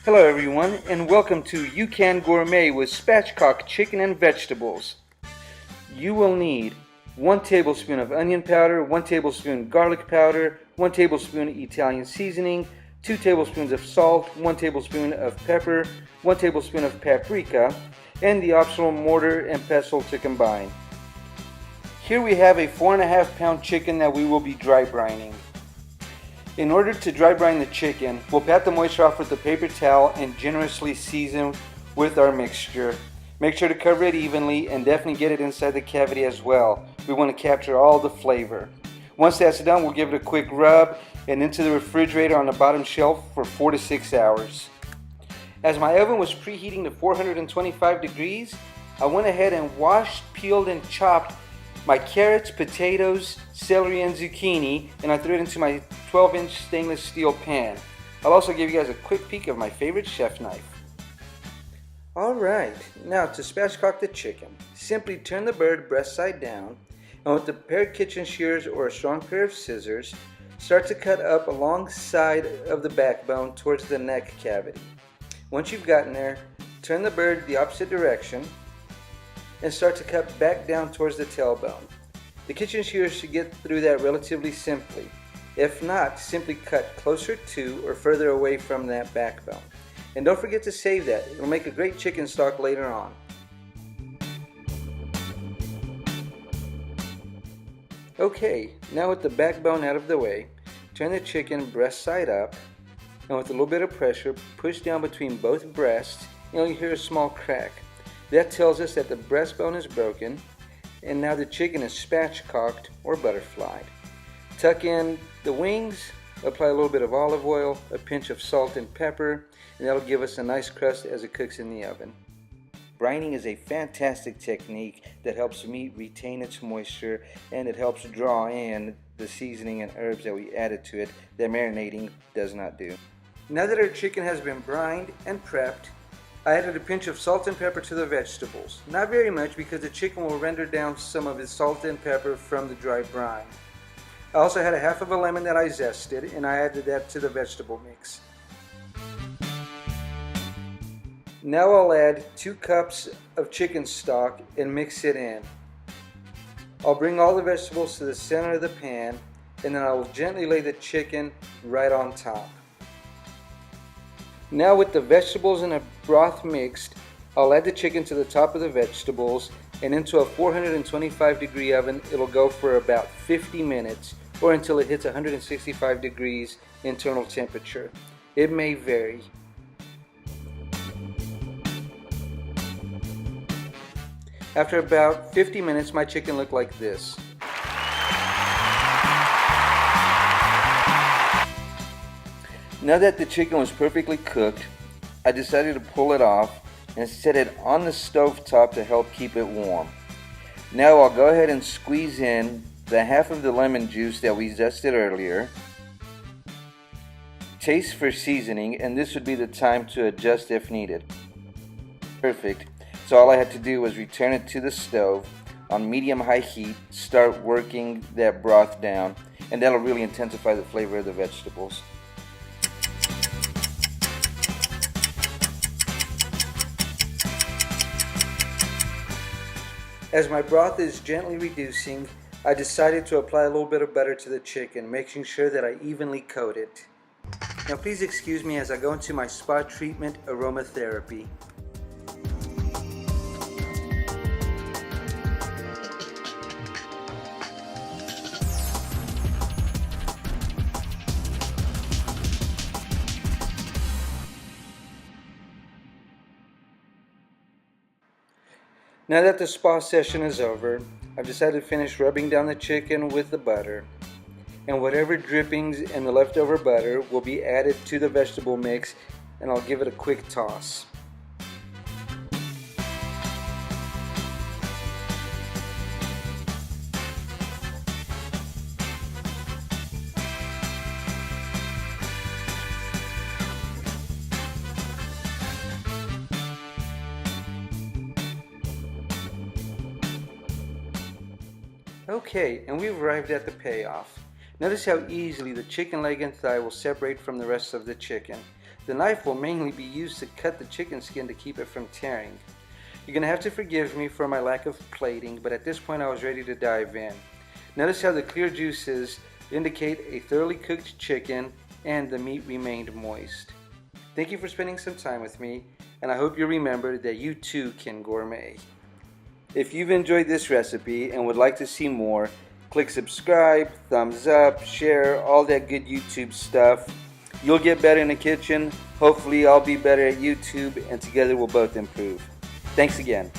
Hello everyone, and welcome to You Can Gourmet with spatchcock chicken and vegetables. You will need 1 tablespoon of onion powder, 1 tablespoon garlic powder, 1 tablespoon Italian seasoning, 2 tablespoons of salt, 1 tablespoon of pepper, 1 tablespoon of paprika, and the optional mortar and pestle to combine. Here we have a 4.5 pound chicken that we will be dry brining. In order to dry brine the chicken, we'll pat the moisture off with a paper towel and generously season with our mixture. Make sure to cover it evenly and definitely get it inside the cavity as well. We want to capture all the flavor. Once that's done, we'll give it a quick rub and into the refrigerator on the bottom shelf for 4 to 6 hours. As my oven was preheating to 425 degrees, I went ahead and washed, peeled, and chopped my carrots, potatoes, celery, and zucchini, and I threw it into my 12-inch stainless steel pan. I'll also give you guys a quick peek of my favorite chef knife. Alright, now to spatchcock the chicken. Simply turn the bird breast side down, and with a pair of kitchen shears or a strong pair of scissors, start to cut up alongside of the backbone towards the neck cavity. Once you've gotten there, turn the bird the opposite direction, and start to cut back down towards the tailbone. The kitchen shears should get through that relatively simply. If not, simply cut closer to or further away from that backbone. And don't forget to save that. It'll make a great chicken stock later on. Okay, now with the backbone out of the way, turn the chicken breast side up, and with a little bit of pressure, push down between both breasts, and you'll hear a small crack. That tells us that the breastbone is broken, and now the chicken is spatchcocked or butterflied. Tuck in the wings, apply a little bit of olive oil, a pinch of salt and pepper, and that'll give us a nice crust as it cooks in the oven. Brining is a fantastic technique that helps meat retain its moisture, and it helps draw in the seasoning and herbs that we added to it that marinating does not do. Now that our chicken has been brined and prepped, I added a pinch of salt and pepper to the vegetables. Not very much because the chicken will render down some of its salt and pepper from the dry brine. I also had a half of a lemon that I zested, and I added that to the vegetable mix. Now I'll add 2 cups of chicken stock and mix it in. I'll bring all the vegetables to the center of the pan, and then I will gently lay the chicken right on top. Now with the vegetables and the broth mixed, I'll add the chicken to the top of the vegetables, and into a 425 degree oven it'll go for about 50 minutes or until it hits 165 degrees internal temperature. It may vary. After about 50 minutes my chicken looked like this. Now that the chicken was perfectly cooked, I decided to pull it off and set it on the stove top to help keep it warm. Now I'll go ahead and squeeze in the half of the lemon juice that we zested earlier. Taste for seasoning, and this would be the time to adjust if needed. Perfect. So all I had to do was return it to the stove on medium-high heat, start working that broth down, and that'll really intensify the flavor of the vegetables. As my broth is gently reducing, I decided to apply a little bit of butter to the chicken, making sure that I evenly coat it. Now please excuse me as I go into my spa treatment aromatherapy. Now that the spa session is over, I've decided to finish rubbing down the chicken with the butter. And whatever drippings and the leftover butter will be added to the vegetable mix, and I'll give it a quick toss. Okay, and we've arrived at the payoff. Notice how easily the chicken leg and thigh will separate from the rest of the chicken. The knife will mainly be used to cut the chicken skin to keep it from tearing. You're going to have to forgive me for my lack of plating, but at this point I was ready to dive in. Notice how the clear juices indicate a thoroughly cooked chicken and the meat remained moist. Thank you for spending some time with me, and I hope you remember that you too can gourmet. If you've enjoyed this recipe and would like to see more, click subscribe, thumbs up, share, all that good YouTube stuff. You'll get better in the kitchen. Hopefully I'll be better at YouTube, and together we'll both improve. Thanks again.